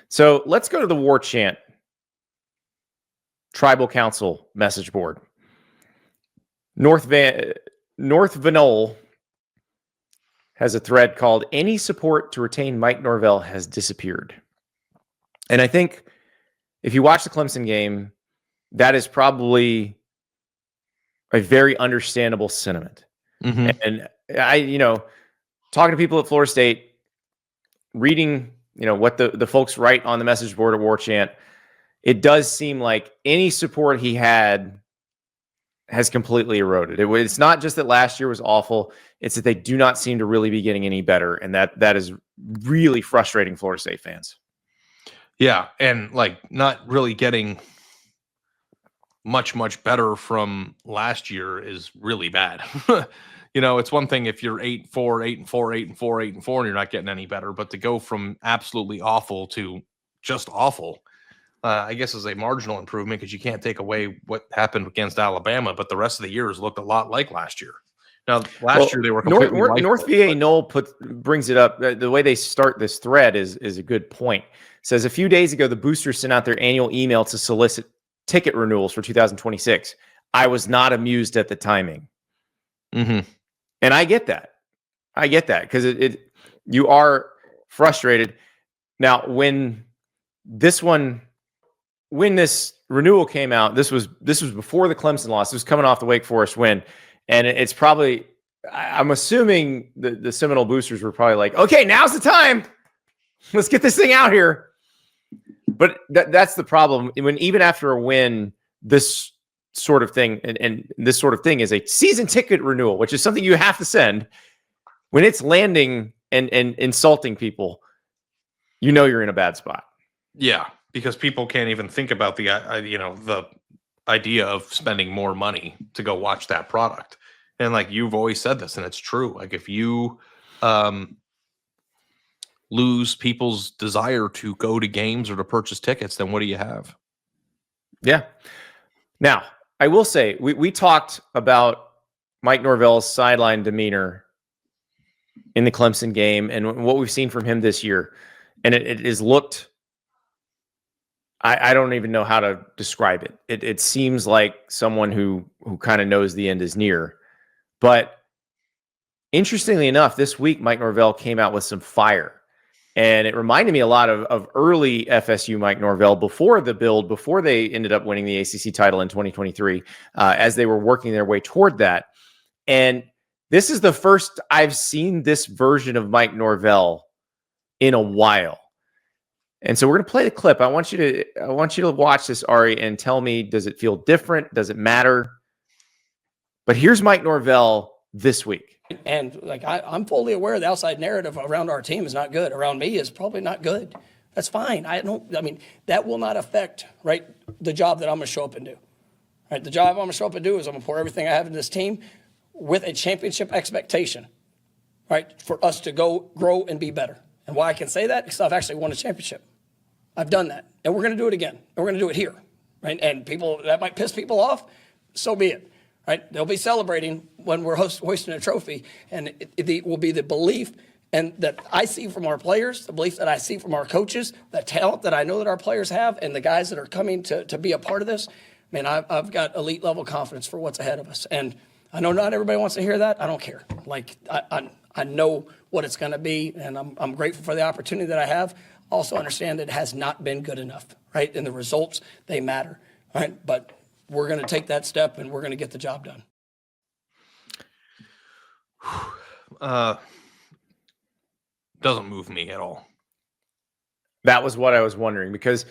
So let's go to the War Chant Tribal Council message board. North Vanol has a thread called "Any support to retain Mike Norvell has disappeared." And I think if you watch the Clemson game, that is probably a very understandable sentiment. Mm-hmm. And I, talking to people at Florida State, reading, what the folks write on the message board at War Chant, it does seem like any support he had has completely eroded. It's not just that last year was awful. It's that they do not seem to really be getting any better. And that is really frustrating Florida State fans. Yeah. And not really getting much better from last year is really bad. It's one thing if you're 8-4, 8-4, 8-4, 8-4, and you're not getting any better, but to go from absolutely awful to just awful, I guess is a marginal improvement because you can't take away what happened against Alabama, but the rest of the year has looked a lot like last year. Now, last year they were completely North VA Knoll brings it up. The way they start this thread is a good point. It says a few days ago, the boosters sent out their annual email to solicit ticket renewals for 2026. I was not amused at the timing. Mm-hmm. And I get that. Because you are frustrated. Now, when this renewal came out, this was before the Clemson loss. It was coming off the Wake Forest win. And it's probably, I'm assuming the Seminole boosters were probably like, okay, now's the time. Let's get this thing out here. But that's the problem. When even after a win, this sort of thing, and this sort of thing is a season ticket renewal, which is something you have to send. When it's landing and insulting people, you're in a bad spot. Yeah, because people can't even think about the idea of spending more money to go watch that product. And you've always said this, and it's true. If you lose people's desire to go to games or to purchase tickets, then what do you have? Yeah. Now, I will say, we talked about Mike Norvell's sideline demeanor in the Clemson game and what we've seen from him this year. And it has looked, I don't even know how to describe it. It seems like someone who kind of knows the end is near. But interestingly enough, this week, Mike Norvell came out with some fire. And it reminded me a lot of early FSU Mike Norvell before they ended up winning the ACC title in 2023, as they were working their way toward that. And this is the first I've seen this version of Mike Norvell in a while. And so we're going to play the clip. I want you to watch this, Ari, and tell me, does it feel different? Does it matter? But here's Mike Norvell this week. And I'm fully aware the outside narrative around our team is not good. Around me is probably not good. That's fine. That will not affect, the job that I'm going to show up and do. Right? The job I'm going to show up and do is I'm going to pour everything I have into this team with a championship expectation, right, for us to go grow and be better. And why I can say that? Because I've actually won a championship. I've done that. And we're going to do it again. And we're going to do it here. Right? And that might piss people off. So be it. Right? They'll be celebrating when we're hoisting a trophy. And it will be the belief and that I see from our players, the belief that I see from our coaches, the talent that I know that our players have, and the guys that are coming to be a part of this. Man, I've got elite level confidence for what's ahead of us. And I know not everybody wants to hear that. I don't care. I know what it's going to be, and I'm grateful for the opportunity that I have. Also understand that it has not been good enough, right? And the results, they matter, right? But we're going to take that step, and we're going to get the job done. Doesn't move me at all. That was what I was wondering, because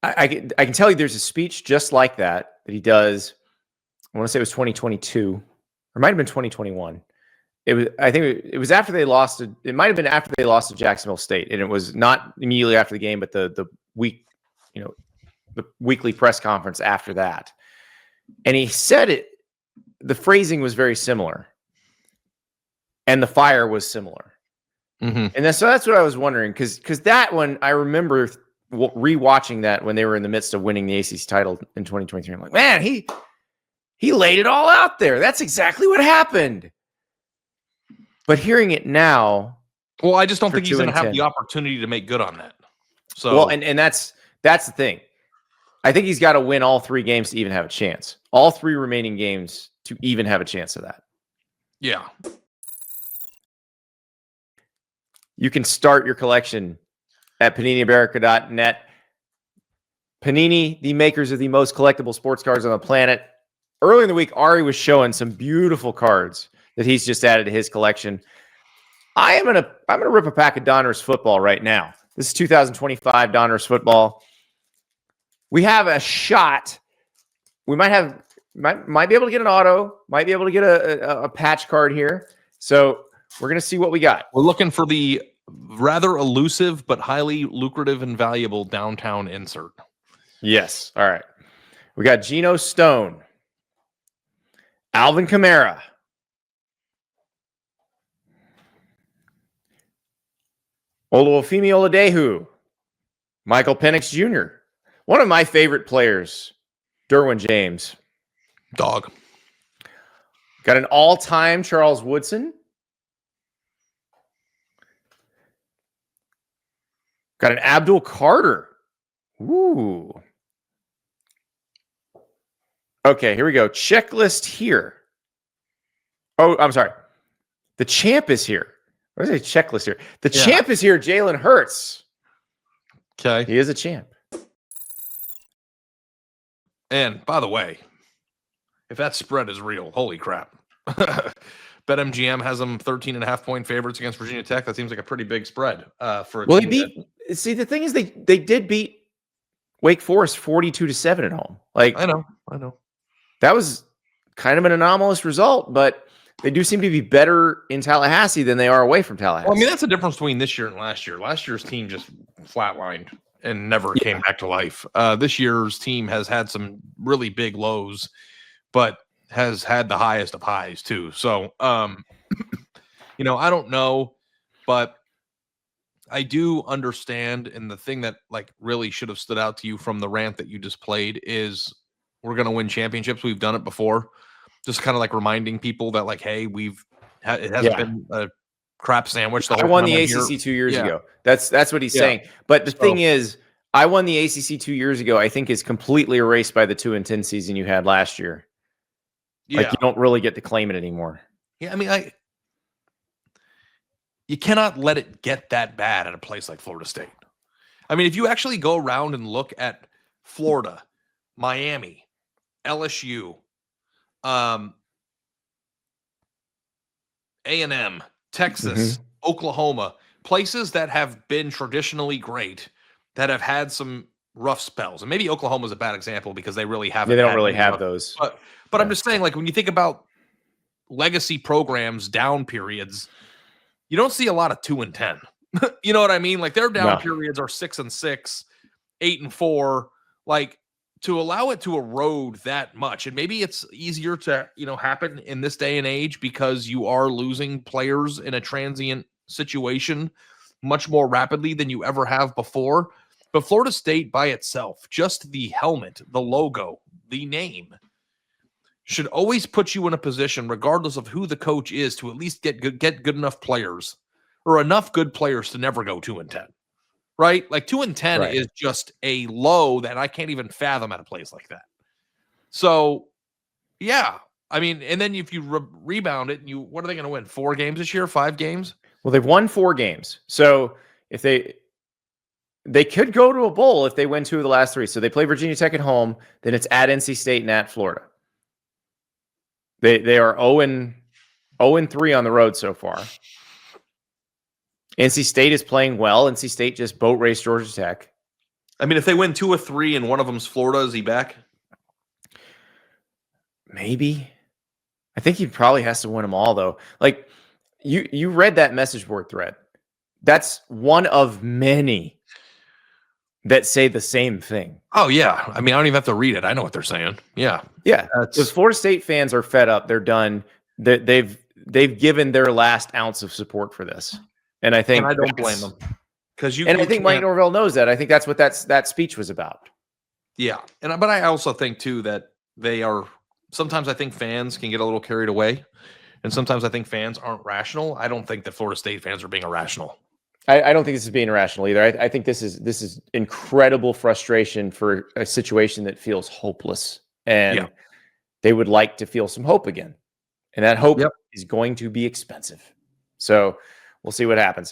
I can tell you there's a speech just like that he does. I want to say it was 2022, or it might have been 2021. I think it was after they lost. It might have been after they lost to Jacksonville State, and it was not immediately after the game, but the weekly press conference after that. And he said it. The phrasing was very similar, and the fire was similar. Mm-hmm. And so that's what I was wondering, because that one I remember rewatching that when they were in the midst of winning the ACC title in 2023. I'm like, man, he laid it all out there. That's exactly what happened. But hearing it now, well, I just don't think he's going to have the opportunity to make good on that. So well, and that's the thing. I think he's got to win all 3 games to even have a chance. All 3 remaining games to even have a chance of that. yeah. You can start your collection at PaniniAmerica.net. Panini, the makers of the most collectible sports cards on the planet. Earlier in the week, Ari was showing some beautiful cards that he's just added to his collection. I'm gonna rip a pack of Donruss football right now. This is 2025 Donruss football. We have a shot. We might be able to get an auto, might be able to get a patch card here. So we're gonna see what we got. We're looking for the rather elusive but highly lucrative and valuable downtown insert. Yes. All right. We got Geno Stone, Alvin Kamara, Oluwafemi Oladeju, Michael Penix Jr., one of my favorite players, Derwin James. Dog. Got an all-time Charles Woodson. Got an Abdul Carter. Ooh. Okay, here we go. Checklist here. Oh, I'm sorry. The champ is here. What is a checklist here? The champ is here, Jalen Hurts. Okay. He is a champ. And by the way, if that spread is real, holy crap. BetMGM has them 13.5-point favorites against Virginia Tech. That seems like a pretty big spread for a Well, team see, the thing is they did beat Wake Forest 42-7 at home. Like I know. That was kind of an anomalous result, but they do seem to be better in Tallahassee than they are away from Tallahassee. Well, I mean, that's the difference between this year and last year. Last year's team just flatlined and never came back to life. This year's team has had some really big lows, but has had the highest of highs too. So, I don't know, but I do understand. And the thing that really should have stood out to you from the rant that you just played is we're going to win championships. We've done it before. Just kind of reminding people that hey, it hasn't been a crap sandwich. I won the ACC 2 years ago. That's what he's saying. But the thing is, I won the ACC 2 years ago. I think is completely erased by the 2-10 season you had last year. Yeah. You don't really get to claim it anymore. Yeah, I mean, you cannot let it get that bad at a place like Florida State. I mean, if you actually go around and look at Florida, Miami, LSU, A&M, Texas, Oklahoma, places that have been traditionally great, that have had some rough spells. And maybe Oklahoma's a bad example because they really haven't. They don't really have those. But I'm just saying, when you think about legacy programs, down periods, you don't see a lot of 2-10. You know what I mean? Their down periods are 6-6, 8-4. To allow it to erode that much, and maybe it's easier to happen in this day and age because you are losing players in a transient situation much more rapidly than you ever have before. But Florida State by itself, just the helmet, the logo, the name, should always put you in a position, regardless of who the coach is, to at least get good enough players, or enough good players to never go 2-10. Right? 2-10 is just a low that I can't even fathom at a place like that. So, yeah. I mean, and then if you rebound it, what are they going to win? 4 games this year? 5 games? Well, they've won 4 games. So if they could go to a bowl if they win 2 of the last 3. So they play Virginia Tech at home, then it's at NC State and at Florida. They are 0-3 on the road so far. NC State is playing well. NC State just boat raced Georgia Tech. I mean, if they win 2 or 3 and one of them's Florida, is he back? Maybe. I think he probably has to win them all, though. You read that message board thread. That's one of many that say the same thing. Oh, yeah. I mean, I don't even have to read it. I know what they're saying. Yeah. Yeah. Because Florida State fans are fed up. They're done. They've given their last ounce of support for this. And I think I don't blame them. I think Mike Norvell knows that. I think that's what that speech was about. Yeah. But I also think too that sometimes I think fans can get a little carried away. And sometimes I think fans aren't rational. I don't think that Florida State fans are being irrational. I don't think this is being irrational either. I think this is incredible frustration for a situation that feels hopeless, and they would like to feel some hope again. And that hope is going to be expensive. So we'll see what happens.